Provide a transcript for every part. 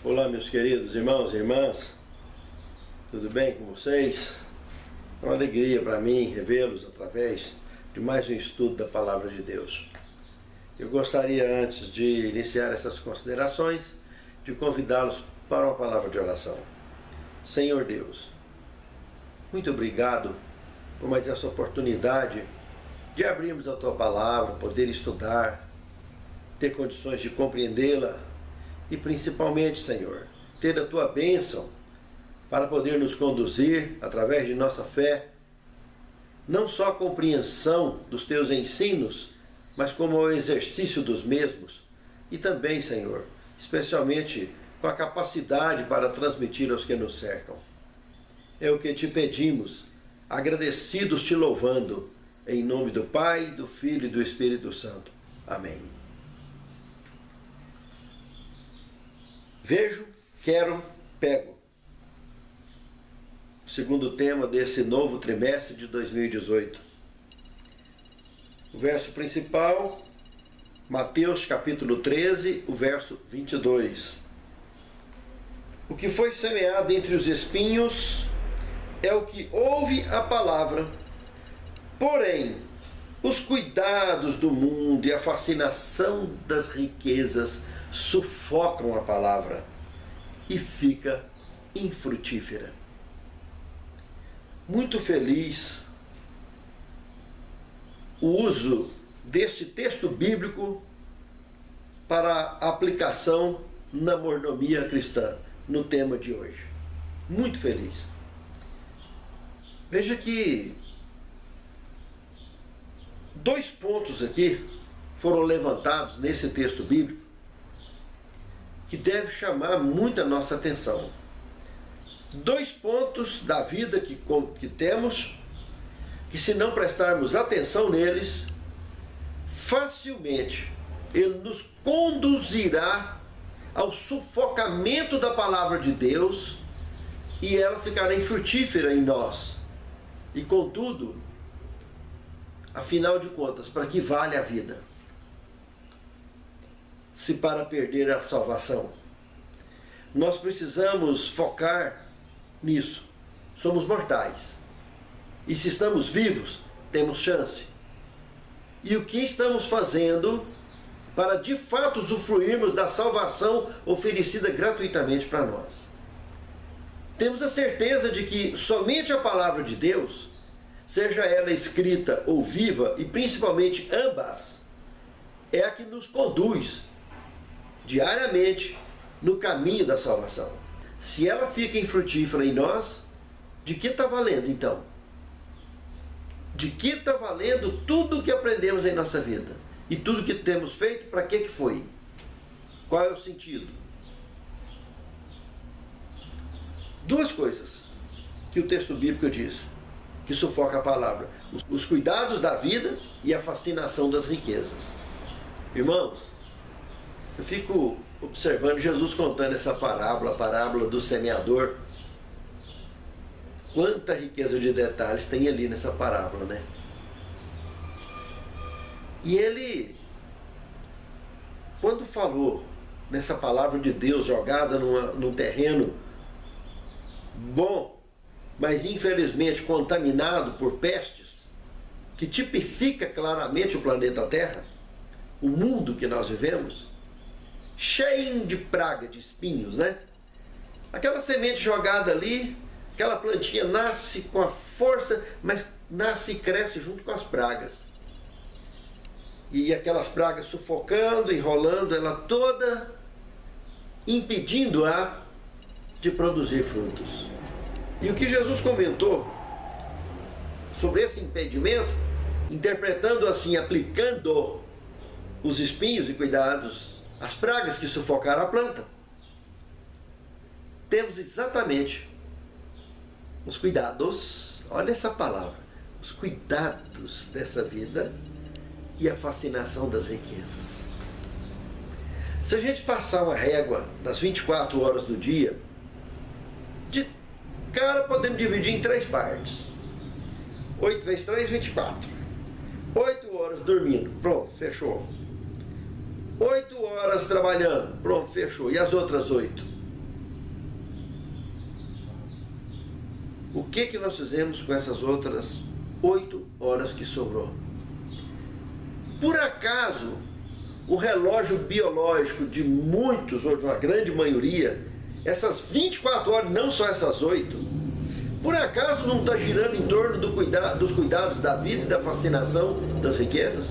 Olá, meus queridos irmãos e irmãs, tudo bem com vocês? É uma alegria para mim revê-los através de mais um estudo da Palavra de Deus. Eu gostaria, antes de iniciar essas considerações, de convidá-los para uma palavra de oração. Senhor Deus, muito obrigado por mais essa oportunidade de abrirmos a Tua Palavra, poder estudar, ter condições de compreendê-la e principalmente, Senhor, ter a Tua bênção para poder nos conduzir através de nossa fé, não só a compreensão dos Teus ensinos, mas como o exercício dos mesmos e também, Senhor, especialmente com a capacidade para transmitir aos que nos cercam. É o que te pedimos, agradecidos te louvando, em nome do Pai, do Filho e do Espírito Santo. Amém. Vejo, quero, pego. Segundo tema desse novo trimestre de 2018. O verso principal, Mateus capítulo 13, o verso 22. O que foi semeado entre os espinhos é o que ouve a palavra, porém, os cuidados do mundo e a fascinação das riquezas sufocam a palavra e fica infrutífera. Muito feliz o uso deste texto bíblico para aplicação na mordomia cristã, no tema de hoje. Muito feliz. Veja que dois pontos aqui foram levantados nesse texto bíblico que deve chamar muito a nossa atenção. Dois pontos da vida que temos, que se não prestarmos atenção neles, facilmente ele nos conduzirá ao sufocamento da palavra de Deus e ela ficará infrutífera em nós. E contudo, afinal de contas, para que vale a vida? Se para perder a salvação. Nós precisamos focar nisso. Somos mortais. E se estamos vivos, temos chance. E o que estamos fazendo para de fato usufruirmos da salvação oferecida gratuitamente para nós? Temos a certeza de que somente a palavra de Deus, seja ela escrita ou viva, e principalmente ambas, é a que nos conduz diariamente no caminho da salvação. Se ela fica infrutífera em nós, de que está valendo então? De que está valendo tudo o que aprendemos em nossa vida? E tudo que temos feito, para que foi? Qual é o sentido? Duas coisas que o texto bíblico diz, que sufoca a palavra: os cuidados da vida e a fascinação das riquezas. Irmãos, eu fico observando Jesus contando essa parábola, a parábola do semeador. Quanta riqueza de detalhes tem ali nessa parábola, né? E ele, quando falou nessa palavra de Deus jogada num terreno bom, mas infelizmente contaminado por pestes, que tipifica claramente o planeta Terra, o mundo que nós vivemos, cheio de praga, de espinhos, né? Aquela semente jogada ali, aquela plantinha nasce com a força, mas nasce e cresce junto com as pragas. E aquelas pragas sufocando, enrolando ela toda, impedindo-a de produzir frutos. E o que Jesus comentou sobre esse impedimento, interpretando assim, aplicando os espinhos e cuidados, as pragas que sufocaram a planta, temos exatamente os cuidados, olha essa palavra, os cuidados dessa vida e a fascinação das riquezas. Se a gente passar uma régua nas 24 horas do dia, de cara podemos dividir em 3 partes. 8 vezes 3, 24. 8 horas dormindo, pronto, fechou. 8 horas trabalhando, pronto, fechou. E as outras 8? o que nós fizemos com essas outras 8 horas que sobrou? Por acaso, o relógio biológico de muitos, ou de uma grande maioria, essas 24 horas, não só essas 8, por acaso não está girando em torno dos cuidados da vida e da fascinação das riquezas?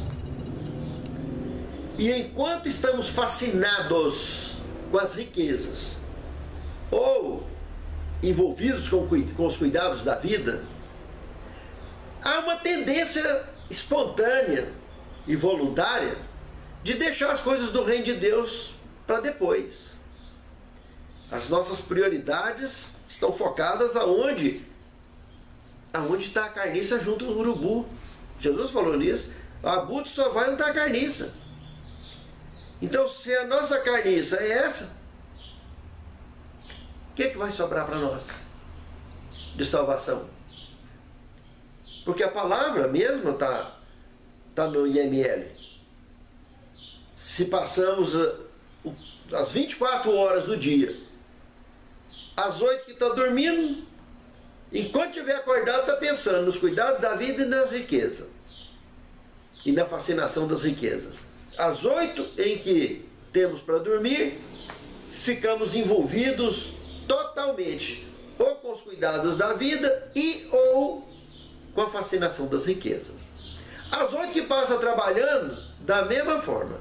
E enquanto estamos fascinados com as riquezas, ou envolvidos com os cuidados da vida, há uma tendência espontânea e voluntária de deixar as coisas do reino de Deus para depois. As nossas prioridades estão focadas aonde? Aonde está a carniça junto ao urubu. Jesus falou nisso. O abutre só vai onde está a carniça. Então, se a nossa carniça é essa, o que vai sobrar para nós de salvação? Porque a palavra mesmo está no IML. Se passamos as 24 horas do dia, as 8 que estão dormindo, enquanto estiver acordado, está pensando nos cuidados da vida e nas riquezas. E na fascinação das riquezas. As 8 em que temos para dormir, ficamos envolvidos totalmente, ou com os cuidados da vida e ou com a fascinação das riquezas. As 8 que passa trabalhando, da mesma forma.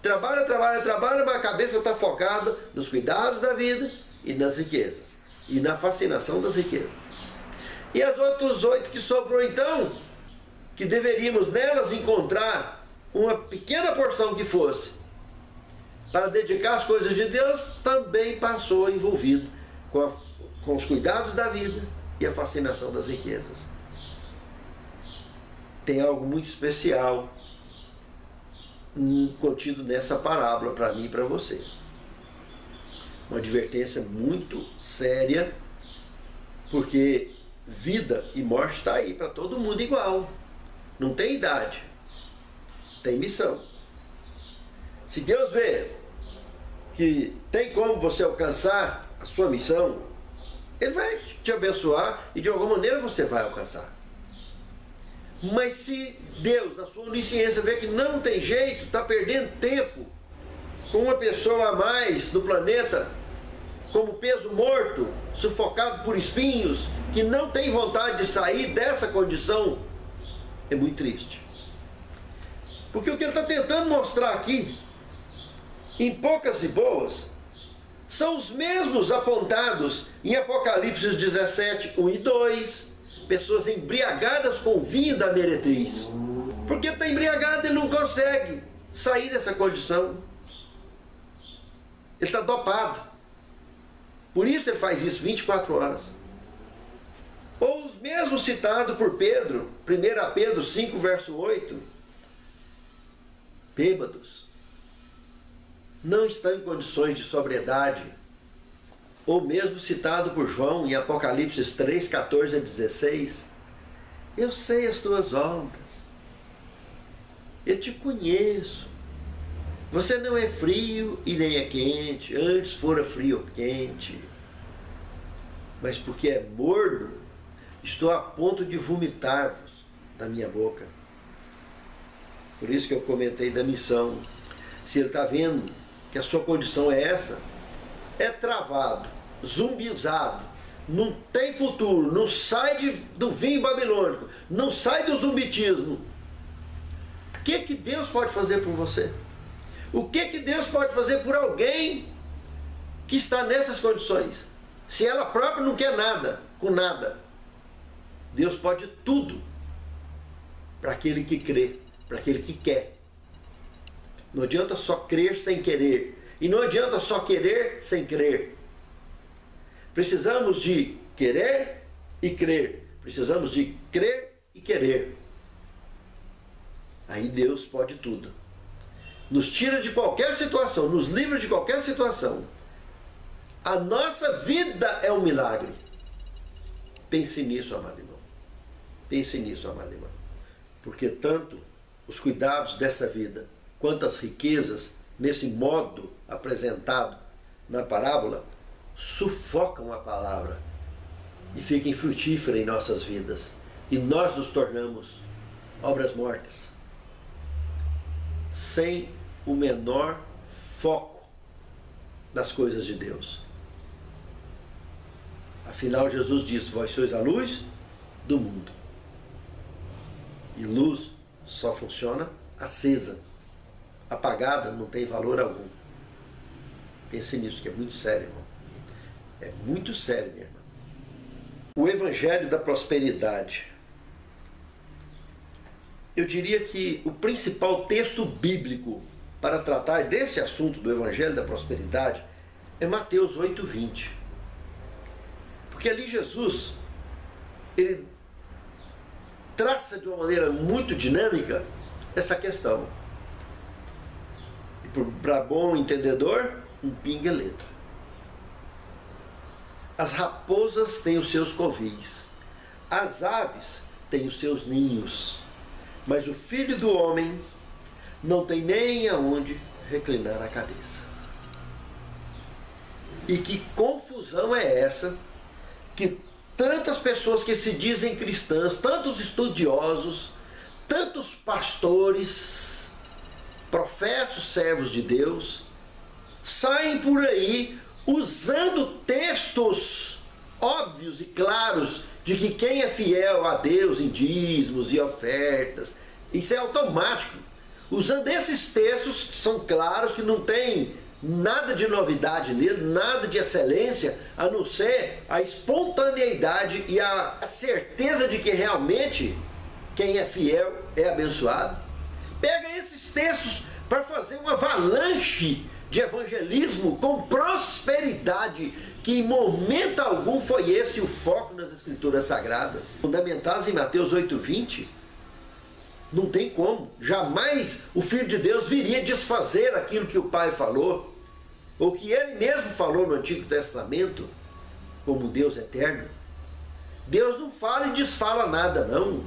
Trabalha, mas a cabeça está focada nos cuidados da vida e nas riquezas. E na fascinação das riquezas. E as outras 8 que sobrou então, que deveríamos nelas encontrar uma pequena porção que fosse para dedicar às coisas de Deus, também passou envolvido com os cuidados da vida e a fascinação das riquezas. Tem algo muito especial contido nessa parábola para mim e para você. Uma advertência muito séria, porque vida e morte está aí para todo mundo igual. Não tem idade, tem missão. Se Deus vê que tem como você alcançar a sua missão, Ele vai te abençoar e de alguma maneira você vai alcançar. Mas se Deus, na sua onisciência, vê que não tem jeito, está perdendo tempo com uma pessoa a mais no planeta, como peso morto, sufocado por espinhos, que não tem vontade de sair dessa condição, é muito triste. Porque o que ele está tentando mostrar aqui, em poucas e boas, são os mesmos apontados em Apocalipse 17, 1 e 2, pessoas embriagadas com o vinho da meretriz. Porque está embriagado e não consegue sair dessa condição. Ele está dopado. Por isso ele faz isso 24 horas. Ou os mesmos citados por Pedro, 1 Pedro 5, verso 8. Bêbados. Não estão em condições de sobriedade. Ou mesmo citado por João em Apocalipse 3, 14 a 16. Eu sei as tuas obras. Eu te conheço. Você não é frio e nem é quente, antes fora frio ou quente. Mas porque é morno, estou a ponto de vomitar-vos da minha boca. Por isso que eu comentei da missão. Se ele está vendo que a sua condição é essa, é travado, zumbizado, não tem futuro, não sai do vinho babilônico, não sai do zumbitismo. O que Deus pode fazer por você? O que Deus pode fazer por alguém que está nessas condições? Se ela própria não quer nada, com nada. Deus pode tudo para aquele que crê, para aquele que quer. Não adianta só crer sem querer. E não adianta só querer sem crer. Precisamos de querer e crer. Precisamos de crer e querer. Aí Deus pode tudo. Nos tira de qualquer situação, nos livra de qualquer situação. A nossa vida é um milagre. Pense nisso, amado irmão. Pense nisso, amado irmão. Porque tanto os cuidados dessa vida, quanto as riquezas, nesse modo apresentado na parábola, sufocam a palavra e fica infrutífera em nossas vidas. E nós nos tornamos obras mortas, sem o menor foco das coisas de Deus. Afinal, Jesus disse: vós sois a luz do mundo. E luz só funciona acesa. Apagada não tem valor algum. Pense nisso, que é muito sério, irmão. É muito sério, minha irmã. O Evangelho da Prosperidade. Eu diria que o principal texto bíblico para tratar desse assunto do Evangelho da Prosperidade é Mateus 8:20. Porque ali Jesus, ele traça de uma maneira muito dinâmica essa questão. E para bom entendedor, um pinga-letra. As raposas têm os seus covis, as aves têm os seus ninhos, mas o Filho do Homem não tem nem aonde reclinar a cabeça. E que confusão é essa que tantas pessoas que se dizem cristãs, tantos estudiosos, tantos pastores, professos servos de Deus, saem por aí usando textos óbvios e claros de que quem é fiel a Deus em dízimos e ofertas, isso é automático, usando esses textos que são claros, que não tem nada de novidade nele, nada de excelência, a não ser a espontaneidade e a certeza de que realmente quem é fiel é abençoado. Pega esses textos para fazer uma avalanche de evangelismo com prosperidade, que em momento algum foi esse o foco nas Escrituras Sagradas, fundamentadas em Mateus 8:20. Não tem como, jamais o Filho de Deus viria desfazer aquilo que o Pai falou, ou que Ele mesmo falou no Antigo Testamento, como Deus eterno. Deus não fala e desfala nada, não.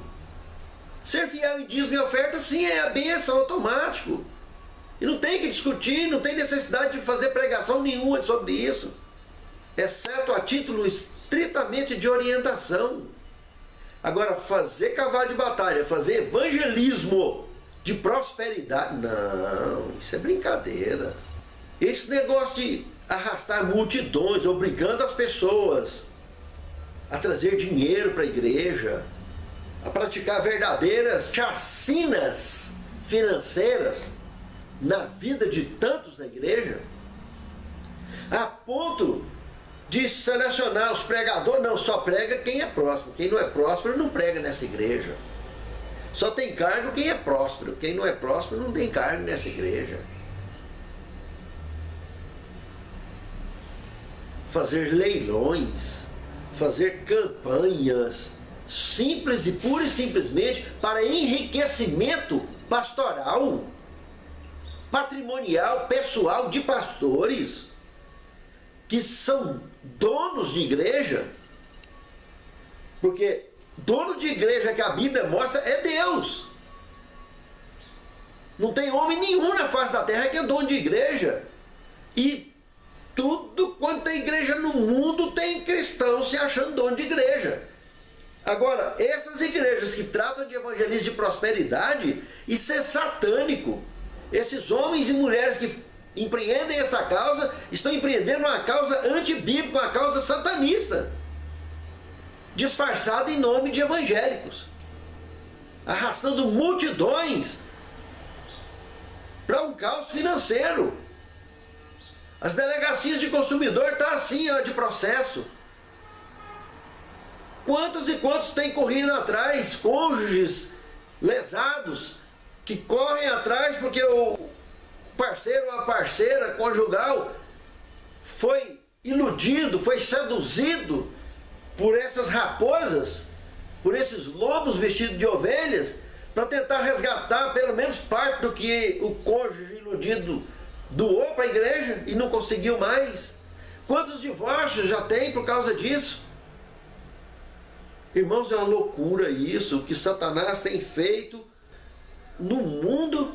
Ser fiel em dízimo e oferta, sim, é a bênção automático. E não tem que discutir, não tem necessidade de fazer pregação nenhuma sobre isso, exceto a título estritamente de orientação. Agora, fazer cavalo de batalha, fazer evangelismo de prosperidade, não, isso é brincadeira. Esse negócio de arrastar multidões, obrigando as pessoas a trazer dinheiro para a igreja, a praticar verdadeiras chacinas financeiras na vida de tantos na igreja, a ponto de selecionar os pregadores. Não, só prega quem é próspero, quem não é próspero não prega nessa igreja. Só tem cargo quem é próspero, quem não é próspero não tem cargo nessa igreja. Fazer leilões, fazer campanhas simples e pura e simplesmente para enriquecimento pastoral, patrimonial, pessoal de pastores que são donos de igreja, porque dono de igreja que a Bíblia mostra é Deus. Não tem homem nenhum na face da terra que é dono de igreja. E tudo quanto é igreja no mundo tem cristão se achando dono de igreja. Agora, essas igrejas que tratam de evangelismo de prosperidade, isso é satânico. Esses homens e mulheres que empreendem essa causa estão empreendendo uma causa antibíblica, uma causa satanista, disfarçada em nome de evangélicos, arrastando multidões para um caos financeiro. As delegacias de consumidor estão assim, ó, de processo. Quantos e quantos têm corrido atrás, cônjuges lesados, que correm atrás porque o parceiro ou a parceira conjugal foi iludido, foi seduzido por essas raposas, por esses lobos vestidos de ovelhas, para tentar resgatar pelo menos parte do que o cônjuge iludido doou para a igreja e não conseguiu mais. Quantos divórcios já tem por causa disso? Irmãos, é uma loucura isso, o que Satanás tem feito no mundo,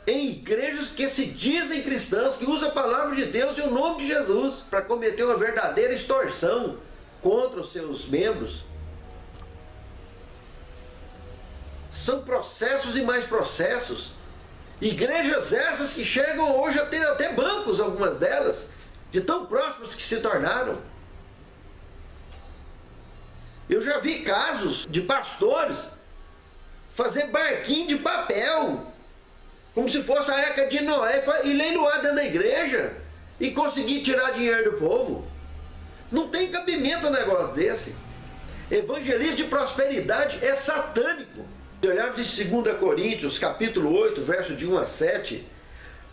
em igrejas que se dizem cristãs, que usam a palavra de Deus e o nome de Jesus para cometer uma verdadeira extorsão contra os seus membros. São processos e mais processos. Igrejas essas que chegam hoje a ter até bancos, algumas delas, de tão próximas que se tornaram. Eu já vi casos de pastores fazer barquinho de papel, como se fosse a Arca de Noé, e leiloar dentro da igreja e conseguir tirar dinheiro do povo. Não tem cabimento um negócio desse. Evangelismo de prosperidade é satânico. Se olharmos em 2 Coríntios, capítulo 8, verso de 1 a 7,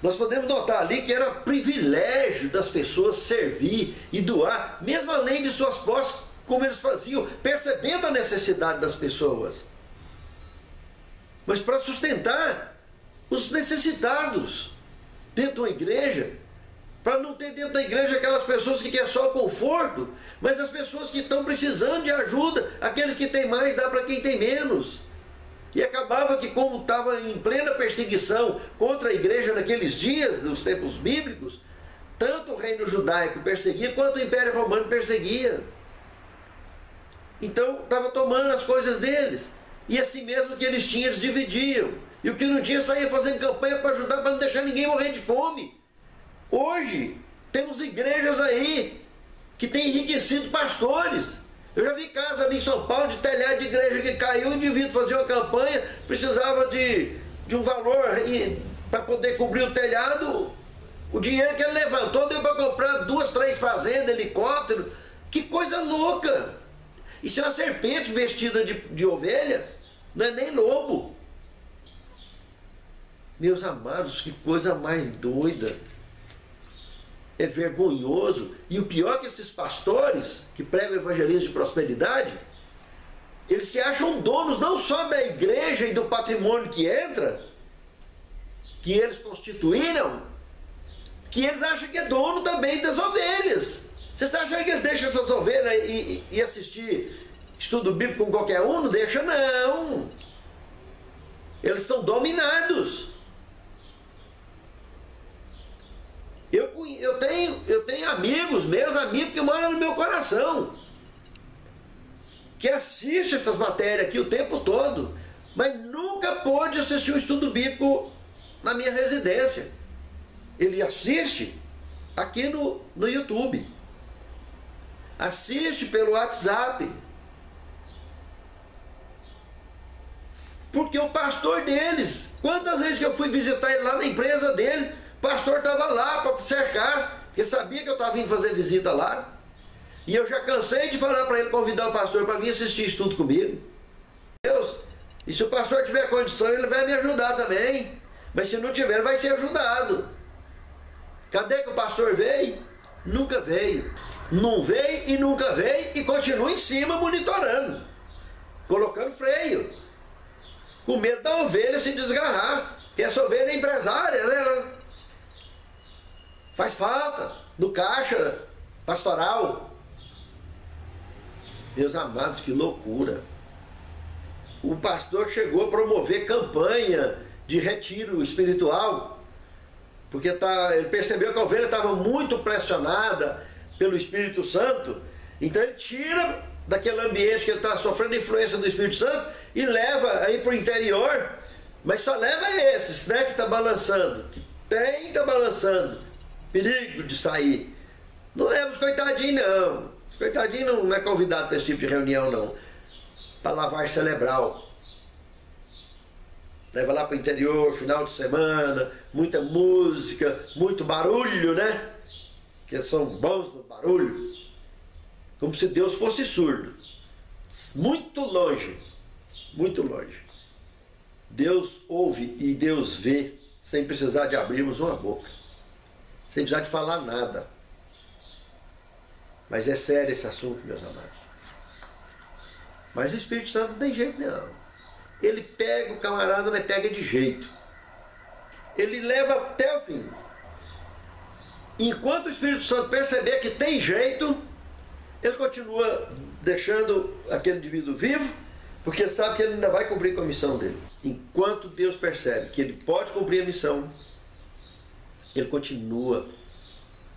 nós podemos notar ali que era privilégio das pessoas servir e doar, mesmo além de suas posses, como eles faziam, percebendo a necessidade das pessoas. Mas para sustentar os necessitados dentro de uma igreja, para não ter dentro da igreja aquelas pessoas que querem só o conforto, mas as pessoas que estão precisando de ajuda, aqueles que têm mais, dá para quem tem menos. E acabava que, como estava em plena perseguição contra a igreja naqueles dias, dos tempos bíblicos, tanto o reino judaico perseguia, quanto o império romano perseguia. Então, estava tomando as coisas deles. E assim mesmo que eles tinham, eles dividiam. E o que não tinha, saía fazendo campanha para ajudar, para não deixar ninguém morrer de fome. Hoje, temos igrejas aí que têm enriquecido pastores. Eu já vi casos ali em São Paulo de telhado de igreja que caiu, o indivíduo fazia uma campanha, precisava de um valor para poder cobrir o telhado. O dinheiro que ele levantou deu para comprar 2, 3 fazendas, helicóptero. Que coisa louca! Isso é uma serpente vestida de ovelha, não é nem lobo. Meus amados, que coisa mais doida. É vergonhoso. E o pior é que esses pastores que pregam o evangelismo de prosperidade, eles se acham donos não só da igreja e do patrimônio que entra, que eles constituíram, que eles acham que é dono também das ovelhas. Você está achando que eles deixam essas ovelhas e assistir estudo bíblico com qualquer um? Não deixa, não. Eles são dominados. Eu tenho amigos, meus amigos que moram no meu coração, que assistem essas matérias aqui o tempo todo, mas nunca pôde assistir um estudo bíblico na minha residência. Ele assiste aqui no YouTube. Assiste pelo WhatsApp. Porque o pastor deles, quantas vezes que eu fui visitar ele lá na empresa dele, o pastor estava lá para cercar, porque sabia que eu estava vindo fazer visita lá. E eu já cansei de falar para ele, convidar o pastor para vir assistir estudo comigo. Deus, e se o pastor tiver condição, ele vai me ajudar também. Mas se não tiver, ele vai ser ajudado. Cadê que o pastor veio? Nunca veio. Não veio e nunca veio e continua em cima monitorando, colocando freio, com medo da ovelha se desgarrar, porque essa ovelha é empresária, né? Ela faz falta no caixa pastoral. Meus amados, que loucura. O pastor chegou a promover campanha de retiro espiritual, porque ele percebeu que a ovelha estava muito pressionada pelo Espírito Santo. Então ele tira daquele ambiente que ele está sofrendo influência do Espírito Santo e leva aí para o interior, mas só leva esses, né, que está balançando, está balançando, perigo de sair. Não leva os coitadinhos, não. Os coitadinhos não é convidado para esse tipo de reunião, não. Para lavagem cerebral. Leva lá para o interior, final de semana, muita música, muito barulho, né? Que são bons no barulho. Como se Deus fosse surdo. Muito longe. Muito longe. Deus ouve e Deus vê, sem precisar de abrirmos uma boca. Sem precisar de falar nada. Mas é sério esse assunto, meus amados. Mas o Espírito Santo não tem jeito, não. Ele pega o camarada, mas pega de jeito. Ele leva até o fim. Enquanto o Espírito Santo perceber que tem jeito, ele continua deixando aquele indivíduo vivo, porque sabe que ele ainda vai cumprir com a missão dele. Enquanto Deus percebe que ele pode cumprir a missão, ele continua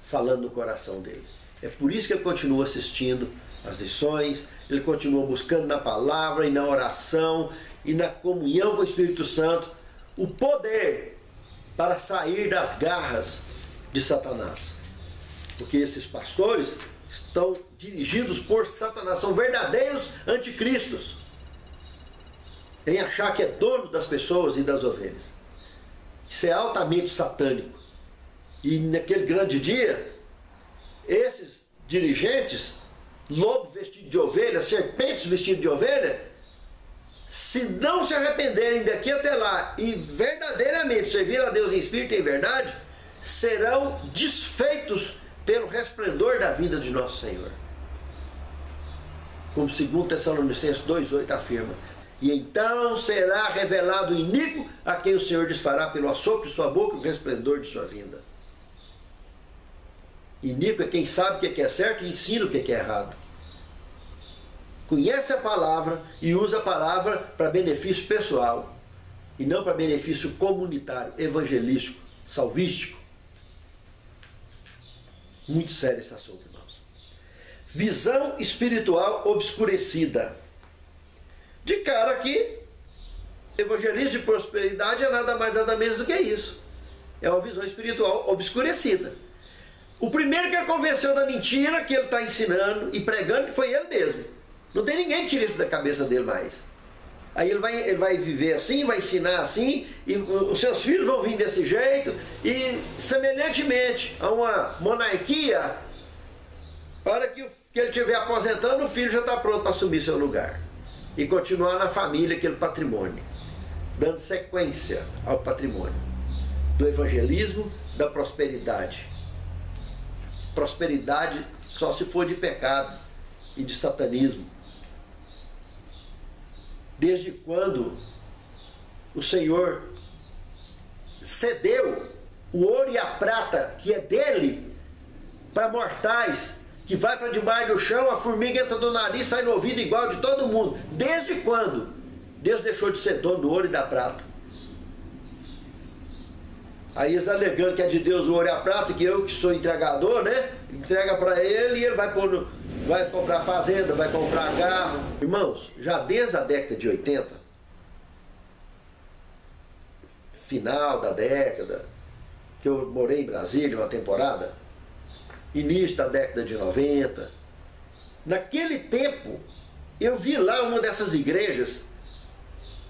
falando no coração dele. É por isso que ele continua assistindo as lições, ele continua buscando na palavra e na oração e na comunhão com o Espírito Santo o poder para sair das garras de Satanás. Porque esses pastores estão dirigidos por Satanás, são verdadeiros anticristos em achar que é dono das pessoas e das ovelhas. Isso é altamente satânico. E naquele grande dia, esses dirigentes, lobo vestido de ovelha, serpentes vestido de ovelha, se não se arrependerem daqui até lá e verdadeiramente servir a Deus em espírito e em verdade, serão desfeitos pelo resplendor da vinda de nosso Senhor. Como 2 Tessalonicenses 2,8 afirma: e então será revelado o iníquo a quem o Senhor desfará pelo assopro de sua boca e o resplendor de sua vinda. Iníquo é quem sabe o que é certo e ensina o que é errado. Conhece a palavra e usa a palavra para benefício pessoal e não para benefício comunitário, evangelístico, salvístico. Muito sério esse assunto, irmãos. Visão espiritual obscurecida. De cara que evangelismo de prosperidade é nada mais nada menos do que isso. É uma visão espiritual obscurecida. O primeiro que ele convenceu da mentira que ele está ensinando e pregando foi ele mesmo. Não tem ninguém que tire isso da cabeça dele mais. Aí ele vai viver assim, vai ensinar assim, e os seus filhos vão vir desse jeito, e semelhantemente a uma monarquia, a hora que ele estiver aposentando, o filho já está pronto para assumir seu lugar e continuar na família aquele patrimônio, dando sequência ao patrimônio do evangelismo, da prosperidade. Prosperidade só se for de pecado e de satanismo. Desde quando o Senhor cedeu o ouro e a prata que é dele para mortais, que vai para debaixo do chão, a formiga entra do nariz, sai no ouvido igual de todo mundo. Desde quando Deus deixou de ser dono do ouro e da prata? Aí eles alegando que é de Deus o ouro e a prata, que eu que sou entregador, né? Entrega para ele e ele vai comprar fazenda, vai comprar carro. Irmãos, já desde a década de 80, final da década, que eu morei em Brasília uma temporada, início da década de 90, naquele tempo eu vi lá uma dessas igrejas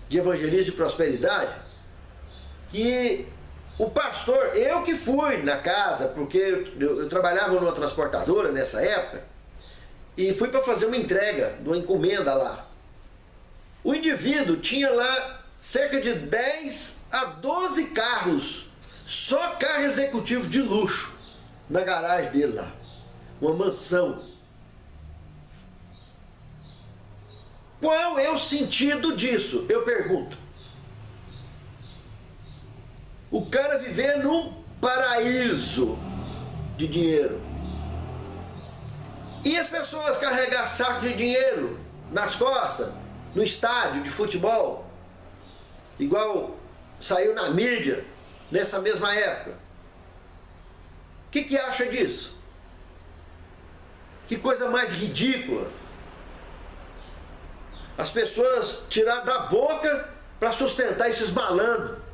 de evangelismo de prosperidade, que o pastor, eu que fui na casa, porque eu trabalhava numa transportadora nessa época, e fui para fazer uma entrega de uma encomenda lá. O indivíduo tinha lá cerca de 10 a 12 carros, só carro executivo de luxo, na garagem dele lá. Uma mansão. Qual é o sentido disso? Eu pergunto. O cara viver num paraíso de dinheiro. E as pessoas carregar saco de dinheiro nas costas, no estádio de futebol, igual saiu na mídia nessa mesma época. O que acha disso? Que coisa mais ridícula. As pessoas tirar da boca para sustentar esses malandros.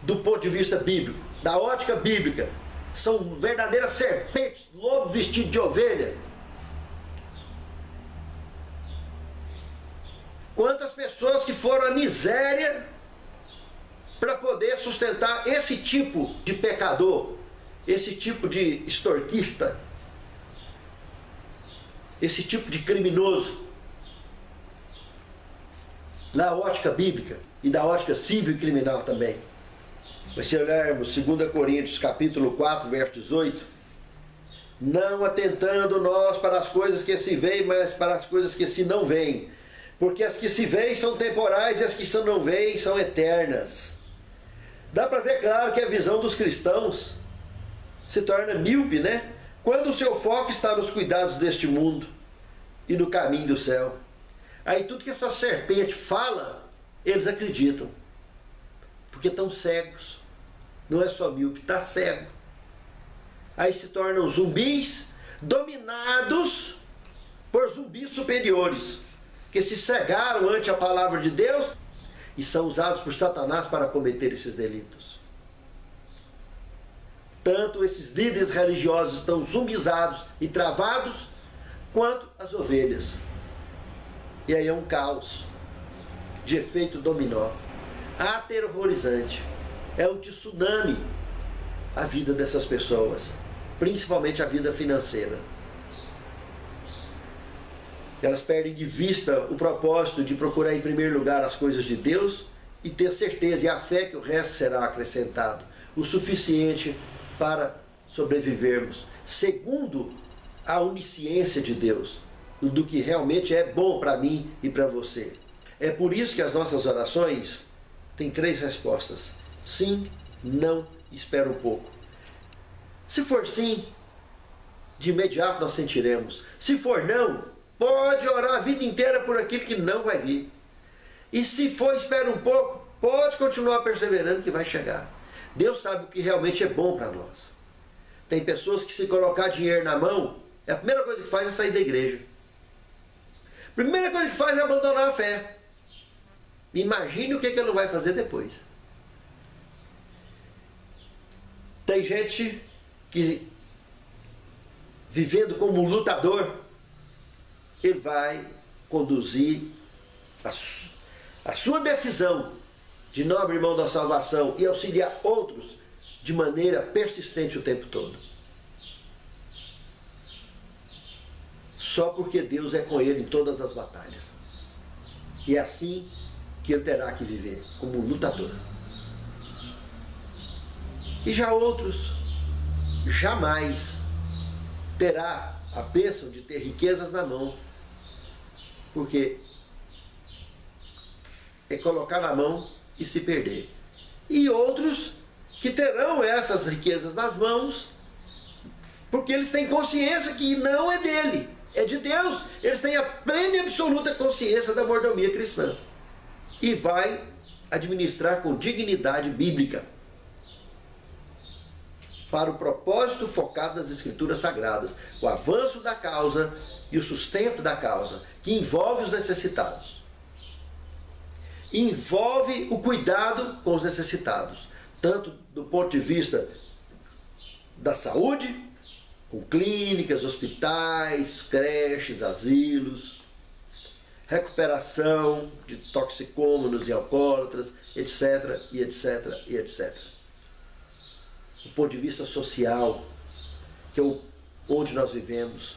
Do ponto de vista bíblico, da ótica bíblica, são verdadeiras serpentes, lobo vestido de ovelha. Quantas pessoas que foram à miséria para poder sustentar esse tipo de pecador, esse tipo de extorquista, esse tipo de criminoso. Da ótica bíblica e da ótica civil e criminal também. Mas se olharmos 2 Coríntios capítulo 4, verso 18, não atentando nós para as coisas que se veem, mas para as coisas que se não veem. Porque as que se veem são temporais e as que se não veem são eternas. Dá para ver claro que a visão dos cristãos se torna míope, né? Quando o seu foco está nos cuidados deste mundo e no caminho do céu. Aí tudo que essa serpente fala, eles acreditam. Porque estão cegos. Não é só míope, está cego. aí se tornam zumbis, dominados por zumbis superiores, que se cegaram ante a palavra de Deus e são usados por Satanás para cometer esses delitos. Tanto esses líderes religiosos estão zumbizados e travados, quanto as ovelhas. E aí é um caos de efeito dominó, aterrorizante. É um tsunami a vida dessas pessoas, principalmente a vida financeira. Elas perdem de vista o propósito de procurar em primeiro lugar as coisas de Deus e ter certeza e a fé que o resto será acrescentado, o suficiente para sobrevivermos, segundo a onisciência de Deus, do que realmente é bom para mim e para você. É por isso que as nossas orações têm 3 respostas: sim, não, espera um pouco. Se for sim, de imediato nós sentiremos. Se for não, pode orar a vida inteira por aquilo que não vai vir. E se for espera um pouco, pode continuar perseverando que vai chegar. Deus sabe o que realmente é bom para nós. Tem pessoas que, se colocar dinheiro na mão, a primeira coisa que faz é sair da igreja. A primeira coisa que faz é abandonar a fé. Imagine o que ele não vai fazer depois. Tem gente que, vivendo como lutador, ele vai conduzir a sua decisão de não abrir mão da salvação e auxiliar outros de maneira persistente o tempo todo. Só porque Deus é com ele em todas as batalhas. E é assim que ele terá que viver, como um lutador. E já outros, jamais terá a bênção de ter riquezas na mão, porque é colocar na mão e se perder. E outros que terão essas riquezas nas mãos, porque eles têm consciência que não é dele, é de Deus. Eles têm a plena e absoluta consciência da mordomia cristã. E vai administrar com dignidade bíblica, para o propósito focado nas Escrituras Sagradas, o avanço da causa e o sustento da causa, que envolve os necessitados. Envolve o cuidado com os necessitados, tanto do ponto de vista da saúde, com clínicas, hospitais, creches, asilos, recuperação de toxicômanos e alcoólatras, etc, e etc, e etc. Do ponto de vista social, que é onde nós vivemos,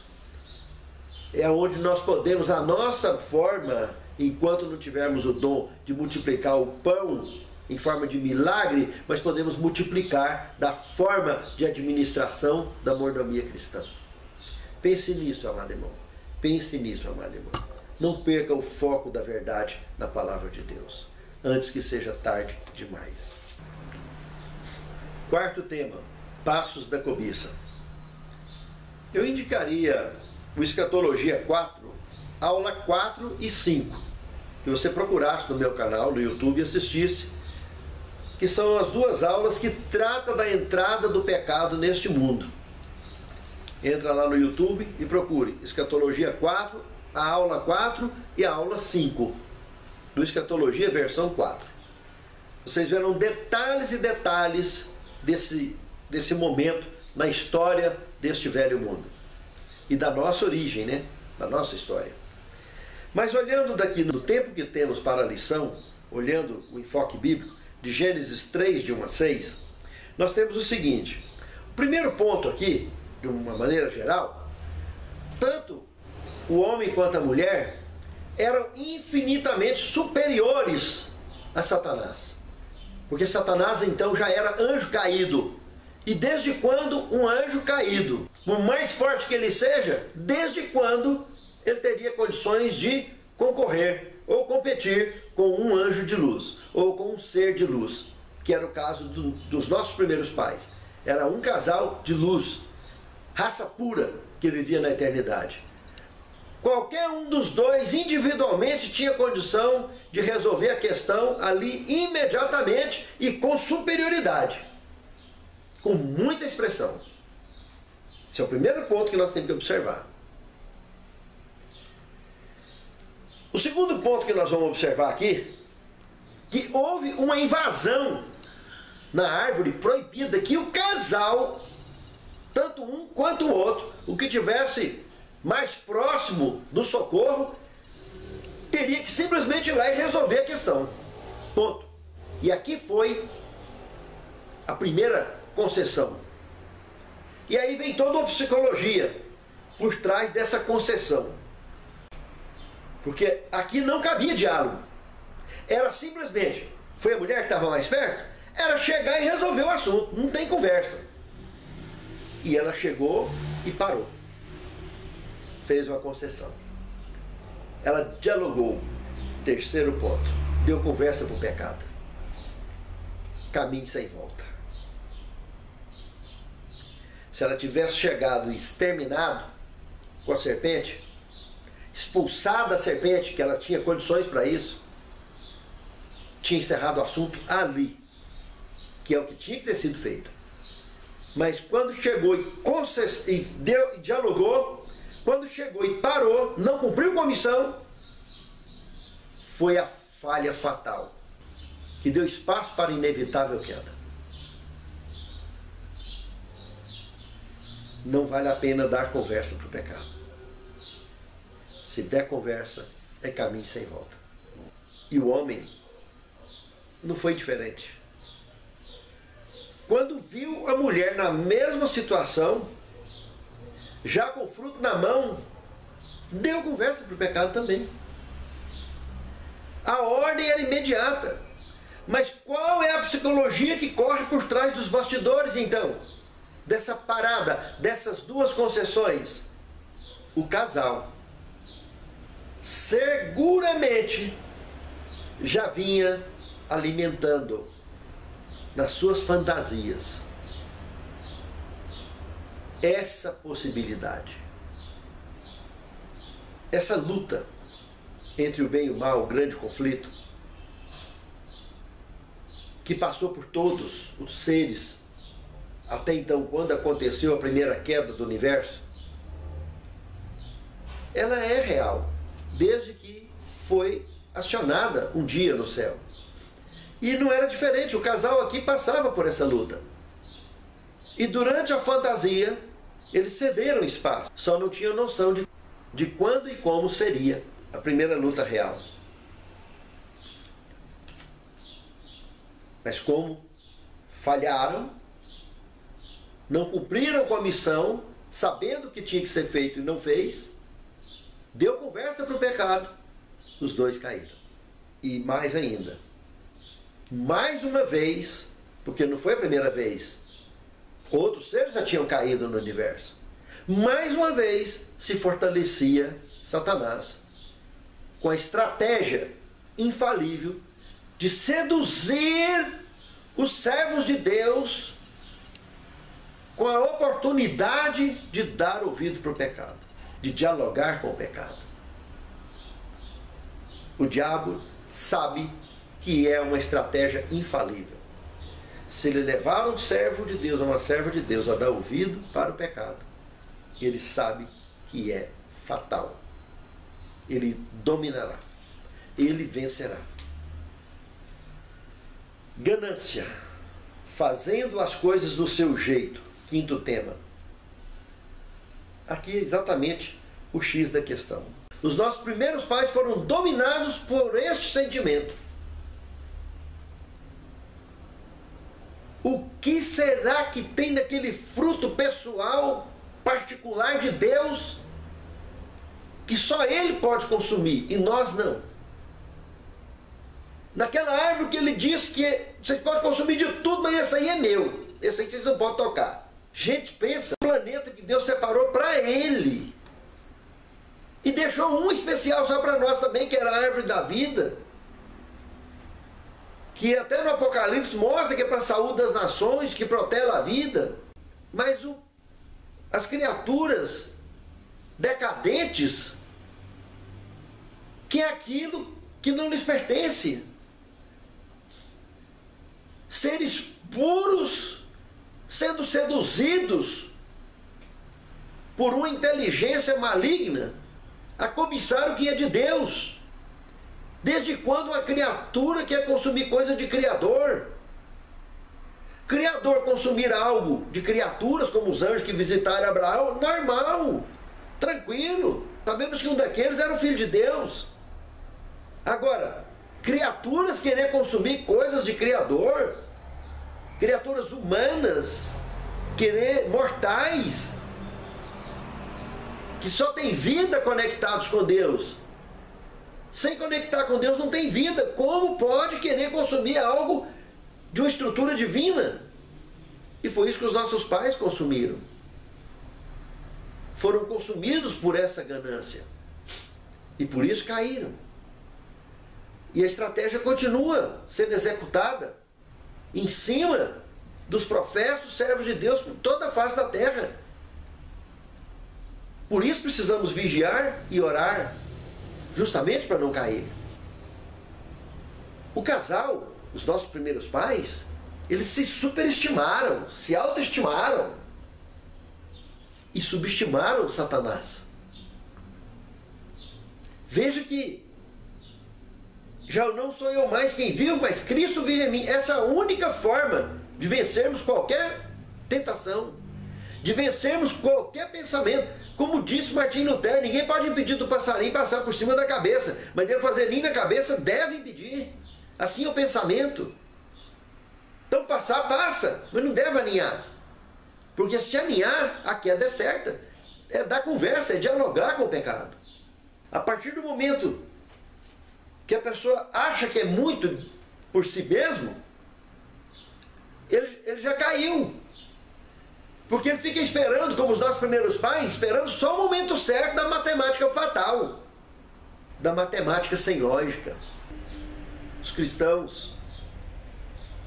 é onde nós podemos, a nossa forma, enquanto não tivermos o dom de multiplicar o pão em forma de milagre, mas podemos multiplicar da forma de administração da mordomia cristã. Pense nisso, amado irmão. Pense nisso, amado irmão. Não perca o foco da verdade na palavra de Deus, antes que seja tarde demais. Quarto tema, passos da cobiça. Eu indicaria o Escatologia 4, aula 4 e 5, que você procurasse no meu canal, no YouTube, e assistisse, que são as 2 aulas que tratam da entrada do pecado neste mundo. Entra lá no YouTube e procure Escatologia 4, a aula 4 e a aula 5, do Escatologia versão 4. Vocês verão detalhes e detalhes desse momento na história deste velho mundo e da nossa origem, né? Da nossa história. Mas olhando daqui no tempo que temos para a lição, olhando o enfoque bíblico de Gênesis 3, de 1 a 6, nós temos o seguinte: o primeiro ponto aqui, de uma maneira geral, tanto o homem quanto a mulher eram infinitamente superiores a Satanás. Porque Satanás então já era anjo caído. E desde quando um anjo caído, por mais forte que ele seja, desde quando ele teria condições de concorrer ou competir com um anjo de luz, ou com um ser de luz, que era o caso dos nossos primeiros pais. Era um casal de luz, raça pura, que vivia na eternidade. Qualquer um dos dois individualmente tinha condição de resolver a questão ali imediatamente e com superioridade, com muita expressão. Esse é o primeiro ponto que nós temos que observar. O segundo ponto que nós vamos observar aqui, que houve uma invasão na árvore proibida, que o casal, tanto um quanto o outro, o que tivesse mais próximo do socorro, teria que simplesmente ir lá e resolver a questão. Ponto. E aqui foi a primeira concessão. E aí vem toda uma psicologia por trás dessa concessão. Porque aqui não cabia diálogo. Era simplesmente, foi a mulher que estava mais perto, era chegar e resolver o assunto, não tem conversa. E ela chegou e parou. Fez uma concessão. Ela dialogou. Terceiro ponto. Deu conversa para o pecado. Caminho sem volta. Se ela tivesse chegado e exterminado com a serpente, expulsado a serpente, que ela tinha condições para isso, tinha encerrado o assunto ali, que é o que tinha que ter sido feito. Mas quando chegou e dialogou, quando chegou e parou, não cumpriu com a missão, foi a falha fatal, que deu espaço para a inevitável queda. Não vale a pena dar conversa para o pecado. Se der conversa, é caminho sem volta. E o homem não foi diferente. Quando viu a mulher na mesma situação, já com o fruto na mão, deu conversa para o pecado também. A ordem era imediata. Mas qual é a psicologia que corre por trás dos bastidores, então? Dessa parada, dessas duas concessões? O casal seguramente já vinha alimentando nas suas fantasias essa possibilidade, essa luta entre o bem e o mal, o grande conflito que passou por todos os seres até então, quando aconteceu a primeira queda do universo. Ela é real, desde que foi acionada um dia no céu. E não era diferente, o casal aqui passava por essa luta. E durante a fantasia, eles cederam espaço, só não tinham noção de quando e como seria a primeira luta real. Mas como falharam, não cumpriram com a missão, sabendo o que tinha que ser feito e não fez, deu conversa para o pecado, os dois caíram. E mais ainda, mais uma vez, porque não foi a primeira vez, outros seres já tinham caído no universo, mais uma vez se fortalecia Satanás com a estratégia infalível de seduzir os servos de Deus com a oportunidade de dar ouvido para o pecado, de dialogar com o pecado. O diabo sabe que é uma estratégia infalível. Se ele levar um servo de Deus, uma serva de Deus, a dar ouvido para o pecado, ele sabe que é fatal. Ele dominará. Ele vencerá. Ganância. Fazendo as coisas do seu jeito. Quinto tema. Aqui é exatamente o X da questão. Os nossos primeiros pais foram dominados por este sentimento. O que será que tem naquele fruto pessoal, particular de Deus, que só Ele pode consumir e nós não? Naquela árvore que Ele diz que vocês podem consumir de tudo, mas esse aí é meu. Esse aí vocês não podem tocar. Gente, pensa, o planeta que Deus separou para Ele. E deixou um especial só para nós também, que era a árvore da vida. Que até no Apocalipse mostra que é para a saúde das nações, que protege a vida. Mas as criaturas decadentes, que é aquilo que não lhes pertence. Seres puros, sendo seduzidos por uma inteligência maligna, a cobiçar o que é de Deus. Desde quando uma criatura quer consumir coisa de Criador? Criador consumir algo de criaturas, como os anjos que visitaram Abraão, normal, tranquilo. Sabemos que um daqueles era o Filho de Deus. Agora, criaturas querer consumir coisas de Criador, criaturas humanas, querer mortais, que só tem vida conectados com Deus. Sem conectar com Deus não tem vida. Como pode querer consumir algo de uma estrutura divina? E foi isso que os nossos pais consumiram. Foram consumidos por essa ganância. E por isso caíram. E a estratégia continua sendo executada em cima dos profetas, servos de Deus, por toda a face da terra. Por isso precisamos vigiar e orar, justamente para não cair. O casal, os nossos primeiros pais, eles se superestimaram, se autoestimaram e subestimaram Satanás. Veja que já não sou eu mais quem vivo, mas Cristo vive em mim. Essa é a única forma de vencermos qualquer tentação, de vencermos qualquer pensamento. Como disse Martinho Lutero, ninguém pode impedir do passarinho passar por cima da cabeça, mas dele fazer ninho na cabeça deve impedir. Assim é o pensamento. Então passar, passa, mas não deve aninhar. Porque se aninhar, a queda é certa. É dar conversa, é dialogar com o pecado. A partir do momento que a pessoa acha que é muito por si mesmo, ele já caiu. Porque ele fica esperando, como os nossos primeiros pais, esperando só o momento certo da matemática fatal, da matemática sem lógica. Os cristãos,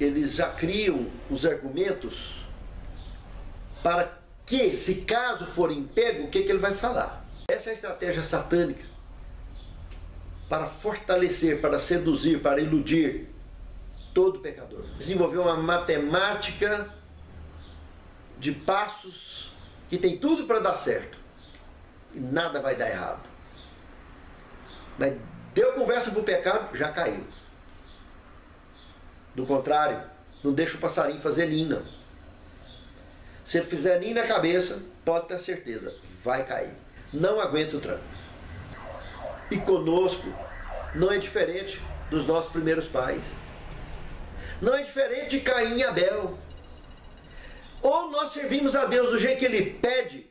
eles já criam os argumentos para que, se caso forem pego, o que ele vai falar. Essa é a estratégia satânica para fortalecer, para seduzir, para iludir todo pecador. Desenvolver uma matemática de passos que tem tudo para dar certo e nada vai dar errado. Mas deu conversa para o pecado, já caiu. Do contrário, não deixa o passarinho fazer ninho, não. Se ele fizer ninho na cabeça, pode ter certeza, vai cair. Não aguenta o tranco. E conosco não é diferente dos nossos primeiros pais. Não é diferente de Caim e Abel. Ou nós servimos a Deus do jeito que Ele pede,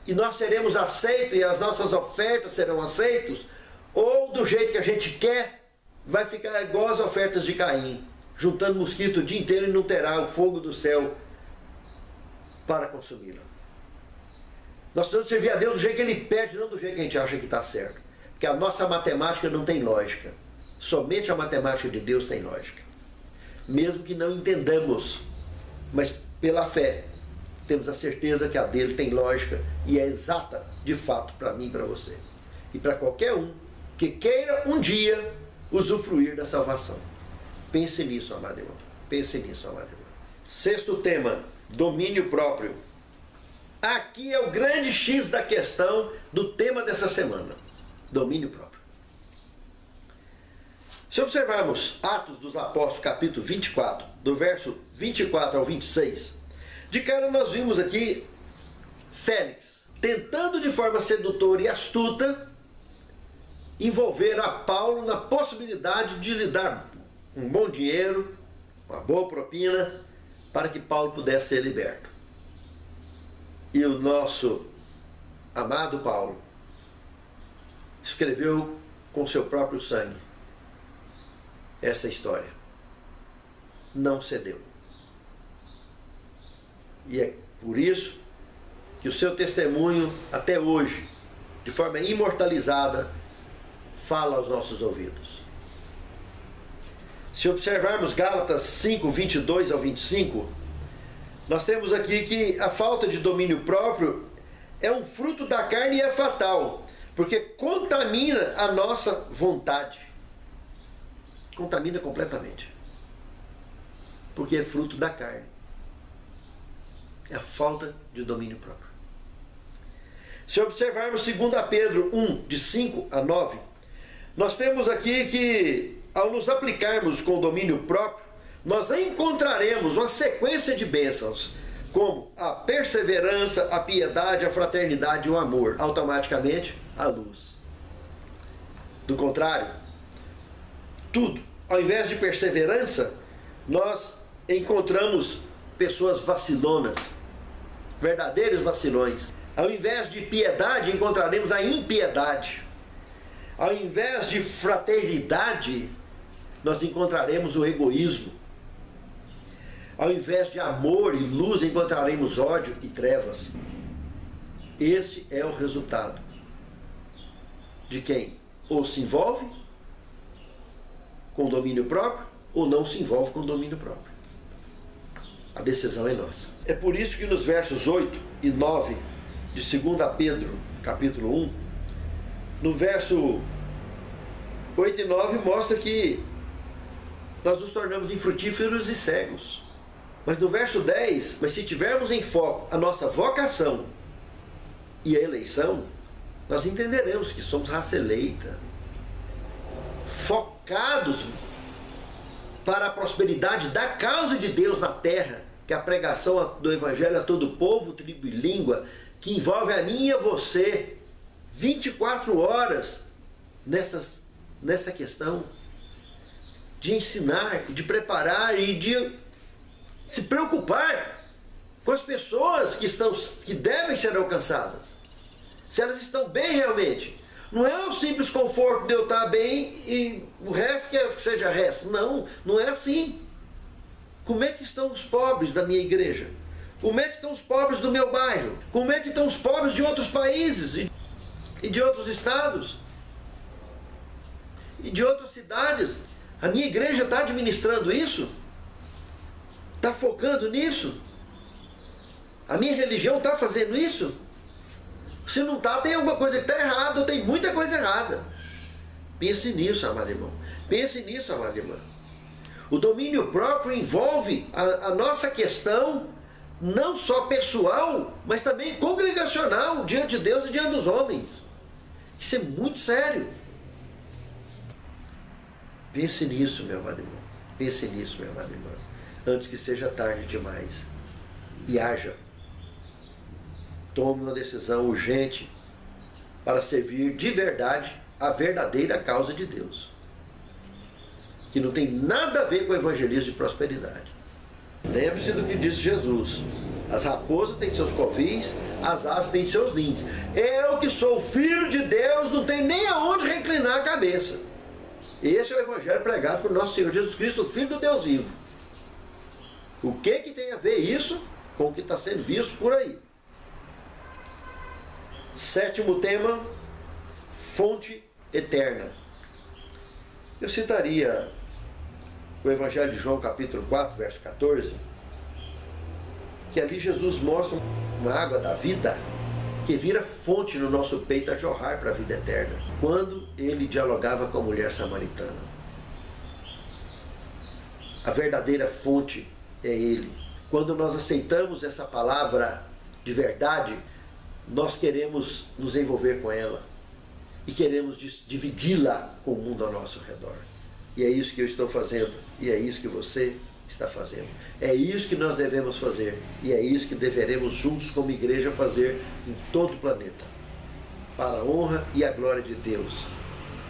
e nós seremos aceitos, e as nossas ofertas serão aceitas, ou do jeito que a gente quer, vai ficar igual as ofertas de Caim, juntando mosquito o dia inteiro e não terá o fogo do céu para consumi-lo. Nós temos que servir a Deus do jeito que Ele pede, não do jeito que a gente acha que está certo. Porque a nossa matemática não tem lógica. Somente a matemática de Deus tem lógica. Mesmo que não entendamos, mas pela fé, temos a certeza que a dele tem lógica e é exata, de fato, para mim e para você. E para qualquer um que queira um dia usufruir da salvação. Pense nisso, amado irmão. Pense nisso, amado irmão. Sexto tema, domínio próprio. Aqui é o grande X da questão do tema dessa semana. Domínio próprio. Se observarmos Atos dos Apóstolos, capítulo 24, do verso 24 ao 26, de cara nós vimos aqui Félix tentando de forma sedutora e astuta envolver a Paulo na possibilidade de lhe dar um bom dinheiro, uma boa propina, para que Paulo pudesse ser liberto. E o nosso amado Paulo escreveu com seu próprio sangue essa história. Não cedeu. E é por isso que o seu testemunho, até hoje, de forma imortalizada, fala aos nossos ouvidos. Se observarmos Gálatas 5, 22 ao 25, nós temos aqui que a falta de domínio próprio é um fruto da carne e é fatal, porque contamina a nossa vontade. Contamina completamente. Porque é fruto da carne. É a falta de domínio próprio. Se observarmos 2 Pedro 1, de 5 a 9, nós temos aqui que, ao nos aplicarmos com domínio próprio, nós encontraremos uma sequência de bênçãos, como a perseverança, a piedade, a fraternidade e o amor, automaticamente a luz. Do contrário, tudo, ao invés de perseverança, nós encontramos pessoas vacilonas, verdadeiros vacilões. Ao invés de piedade, encontraremos a impiedade. Ao invés de fraternidade, nós encontraremos o egoísmo. Ao invés de amor e luz, encontraremos ódio e trevas. Este é o resultado de quem ou se envolve com domínio próprio ou não se envolve com domínio próprio. A decisão é nossa. É por isso que nos versos 8 e 9 de 2 Pedro, capítulo 1, no verso 8 e 9 mostra que nós nos tornamos infrutíferos e cegos. Mas no verso 10, mas se tivermos em foco a nossa vocação e a eleição, nós entenderemos que somos raça eleita, focados para a prosperidade da causa de Deus na terra, que é a pregação do Evangelho a todo povo, tribo e língua, que envolve a mim e a você, 24 horas nessa questão de ensinar, de preparar e de se preocupar com as pessoas que devem ser alcançadas. Se elas estão bem realmente. Não é o simples conforto de eu estar bem e o resto que seja resto. Não, não é assim. Como é que estão os pobres da minha igreja? Como é que estão os pobres do meu bairro? Como é que estão os pobres de outros países e de outros estados? E de outras cidades? A minha igreja está administrando isso? Está focando nisso? A minha religião está fazendo isso? Se não está, tem alguma coisa que está errada, ou tem muita coisa errada. Pense nisso, amado irmão. Pense nisso, amada irmã. O domínio próprio envolve a nossa questão, não só pessoal, mas também congregacional, diante de Deus e diante dos homens. Isso é muito sério. Pense nisso, meu amado irmão. Pense nisso, meu amado irmão. Antes que seja tarde demais. E haja. Tome uma decisão urgente para servir de verdade a verdadeira causa de Deus. Que não tem nada a ver com o evangelismo de prosperidade. Lembre-se do que disse Jesus. As raposas têm seus covis, as aves têm seus ninhos. Eu que sou filho de Deus, não tenho nem aonde reclinar a cabeça. Esse é o evangelho pregado por nosso Senhor Jesus Cristo, o Filho do Deus vivo. O que tem a ver isso com o que está sendo visto por aí? Sétimo tema, fonte eterna. Eu citaria o Evangelho de João, capítulo 4, verso 14, que ali Jesus mostra uma água da vida que vira fonte no nosso peito a jorrar para a vida eterna, quando ele dialogava com a mulher samaritana. A verdadeira fonte é ele. Quando nós aceitamos essa palavra de verdade, nós queremos nos envolver com ela e queremos dividi-la com o mundo ao nosso redor. E é isso que eu estou fazendo, e é isso que você está fazendo. É isso que nós devemos fazer, e é isso que deveremos juntos como igreja fazer em todo o planeta, para a honra e a glória de Deus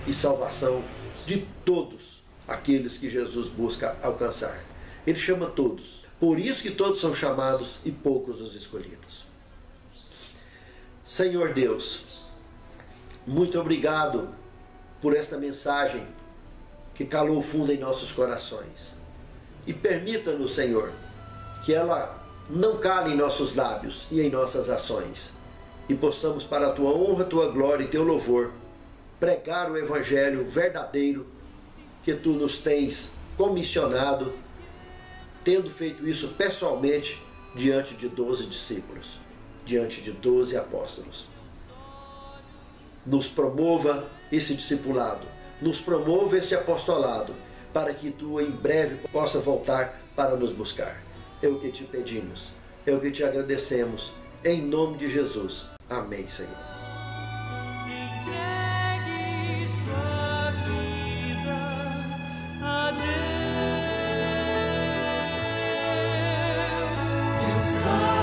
e salvação de todos aqueles que Jesus busca alcançar. Ele chama todos, por isso que todos são chamados e poucos os escolhidos. Senhor Deus, muito obrigado por esta mensagem que calou fundo em nossos corações. E permita-nos, Senhor, que ela não cale em nossos lábios e em nossas ações, e possamos, para a Tua honra, Tua glória e Teu louvor, pregar o Evangelho verdadeiro que Tu nos tens comissionado, tendo feito isso pessoalmente diante de 12 discípulos, diante de 12 apóstolos. Nos promova esse discipulado, nos promova esse apostolado, para que Tu em breve possa voltar para nos buscar. É o que te pedimos, é o que te agradecemos, em nome de Jesus. Amém, Senhor. Entregue sua vida a Deus. Deus sabe.